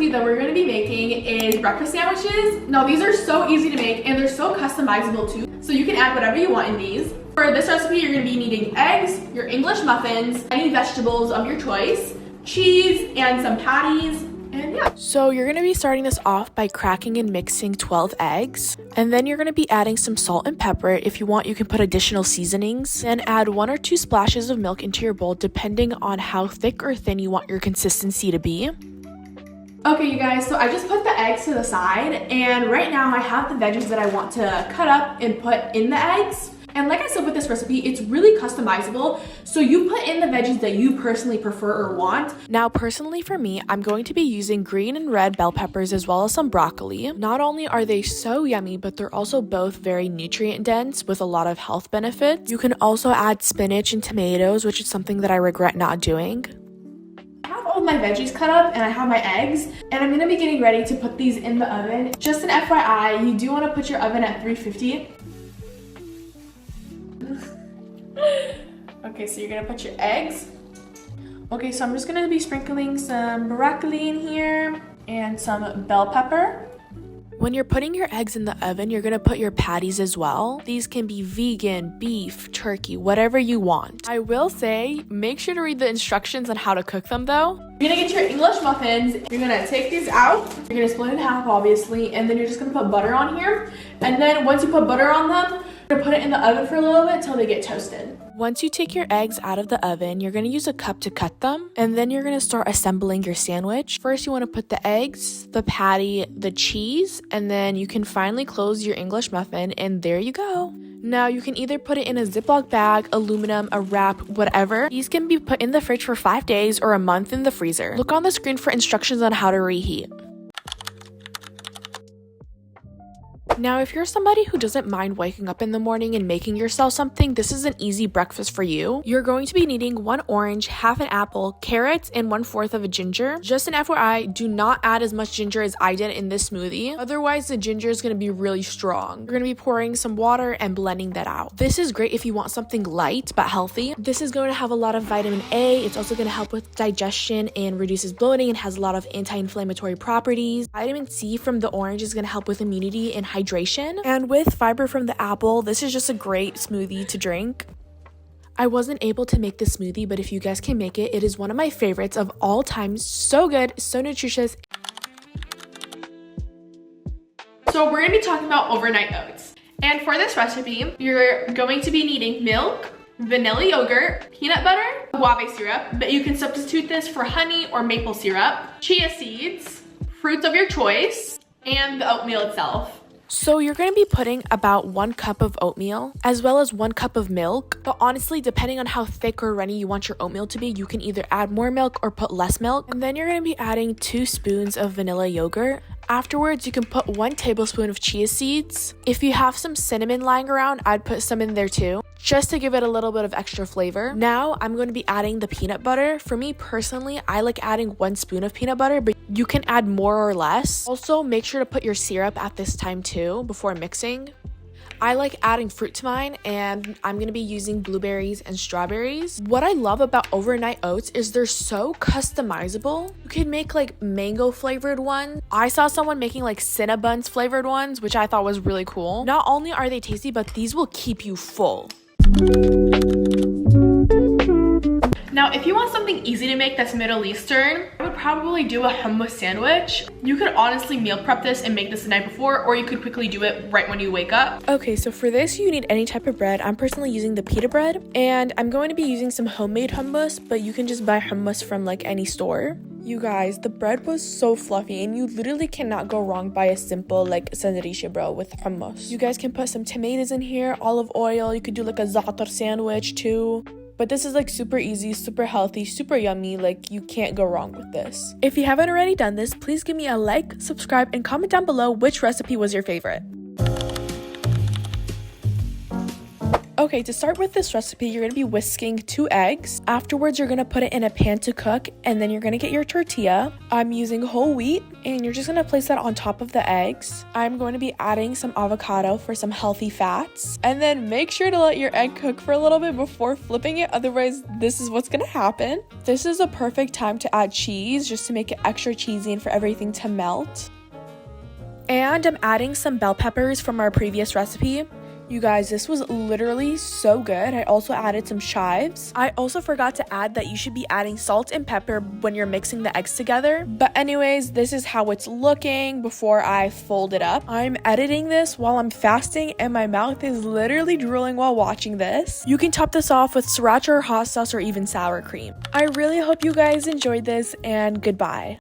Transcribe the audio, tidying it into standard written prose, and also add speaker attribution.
Speaker 1: recipe that we're going to be making is breakfast sandwiches. Now these are so easy to make and they're so customizable too. So you can add whatever you want in these. For this recipe, you're going to be needing eggs, your English muffins, any vegetables of your choice, cheese, and some patties. And yeah.
Speaker 2: So you're going to be starting this off by cracking and mixing 12 eggs. And then you're going to be adding some salt and pepper. If you want, you can put additional seasonings. Then add 1 or 2 splashes of milk into your bowl depending on how thick or thin you want your consistency to be.
Speaker 1: Okay, you guys, so I just put the eggs to the side, and right now I have the veggies that I want to cut up and put in the eggs. And like I said with this recipe, it's really customizable, so you put in the veggies that you personally prefer or want.
Speaker 2: Now, personally for me, I'm going to be using green and red bell peppers as well as some broccoli. Not only are they so yummy, but they're also both very nutrient dense with a lot of health benefits. You can also add spinach and tomatoes, which is something that I regret not doing.
Speaker 1: All my veggies cut up and I have my eggs, and I'm gonna be getting ready to put these in the oven. Just an FYI, you do want to put your oven at 350. Okay, so you're gonna put your eggs. Okay, so I'm just gonna be sprinkling some broccoli in here and some bell pepper.
Speaker 2: When you're putting your eggs in the oven, you're gonna put your patties as well. These can be vegan, beef, turkey, whatever you want. I will say, make sure to read the instructions on how to cook them though.
Speaker 1: You're gonna get your English muffins. You're gonna take these out. You're gonna split it in half, obviously, and then you're just gonna put butter on here. And then once you put butter on them, you're gonna put it in the oven for a little bit until they get toasted.
Speaker 2: Once you take your eggs out of the oven, you're going to use a cup to cut them, and then you're going to start assembling your sandwich. First, you want to put the eggs, the patty, the cheese, and then you can finally close your English muffin, and there you go. Now, you can either put it in a Ziploc bag, aluminum, a wrap, whatever. These can be put in the fridge for 5 days or a month in the freezer. Look on the screen for instructions on how to reheat. Now, if you're somebody who doesn't mind waking up in the morning and making yourself something, this is an easy breakfast for you. You're going to be needing 1 orange, half an apple, carrots, and 1/4 of a ginger. Just an FYI, do not add as much ginger as I did in this smoothie. Otherwise, the ginger is going to be really strong. You're going to be pouring some water and blending that out. This is great if you want something light but healthy. This is going to have a lot of vitamin A. It's also going to help with digestion and reduces bloating and has a lot of anti-inflammatory properties. Vitamin C from the orange is going to help with immunity and hydration. And with fiber from the apple, this is just a great smoothie to drink. I wasn't able to make this smoothie, but if you guys can make it, it is one of my favorites of all time. So good, so nutritious.
Speaker 1: So we're gonna be talking about overnight oats. And for this recipe, you're going to be needing milk, vanilla yogurt, peanut butter, guava syrup, but you can substitute this for honey or maple syrup, chia seeds, fruits of your choice, and the oatmeal itself.
Speaker 2: So you're going to be putting about 1 cup of oatmeal as well as 1 cup of milk. But honestly, depending on how thick or runny you want your oatmeal to be, you can either add more milk or put less milk. And then you're going to be adding 2 spoons of vanilla yogurt. Afterwards, you can put 1 tablespoon of chia seeds. If you have some cinnamon lying around, I'd put some in there too, just to give it a little bit of extra flavor. Now, I'm going to be adding the peanut butter. For me personally, I like adding 1 spoon of peanut butter, but you can add more or less. Also, make sure to put your syrup at this time too, before mixing. I like adding fruit to mine, and I'm going to be using blueberries and strawberries. What I love about overnight oats is they're so customizable. You can make like mango flavored ones. I saw someone making like Cinnabons flavored ones, which I thought was really cool. Not only are they tasty, but these will keep you full.
Speaker 1: Now, if you want something easy to make that's Middle Eastern, I would probably do a hummus sandwich. You could honestly meal prep this and make this the night before, or you could quickly do it right when you wake up.
Speaker 2: Okay, so for this, you need any type of bread. I'm personally using the pita bread, and I'm going to be using some homemade hummus, but you can just buy hummus from like any store. You guys, the bread was so fluffy, and you literally cannot go wrong by a simple like sandwich bro with hummus. You guys can put some tomatoes in here, olive oil. You could do like a za'atar sandwich too. But this is like super easy, super healthy, super yummy. Like, you can't go wrong with this. If you haven't already done this, please give me a like, subscribe, and comment down below which recipe was your favorite. Okay, to start with this recipe, you're gonna be whisking 2 eggs. Afterwards, you're gonna put it in a pan to cook, and then you're gonna get your tortilla. I'm using whole wheat, and you're just gonna place that on top of the eggs. I'm going to be adding some avocado for some healthy fats. And then make sure to let your egg cook for a little bit before flipping it, otherwise this is what's gonna happen. This is a perfect time to add cheese, just to make it extra cheesy and for everything to melt. And I'm adding some bell peppers from our previous recipe. You guys, this was literally so good. I also added some chives. I also forgot to add that you should be adding salt and pepper when you're mixing the eggs together. But anyways, this is how it's looking before I fold it up. I'm editing this while I'm fasting and my mouth is literally drooling while watching this. You can top this off with sriracha or hot sauce or even sour cream. I really hope you guys enjoyed this, and goodbye.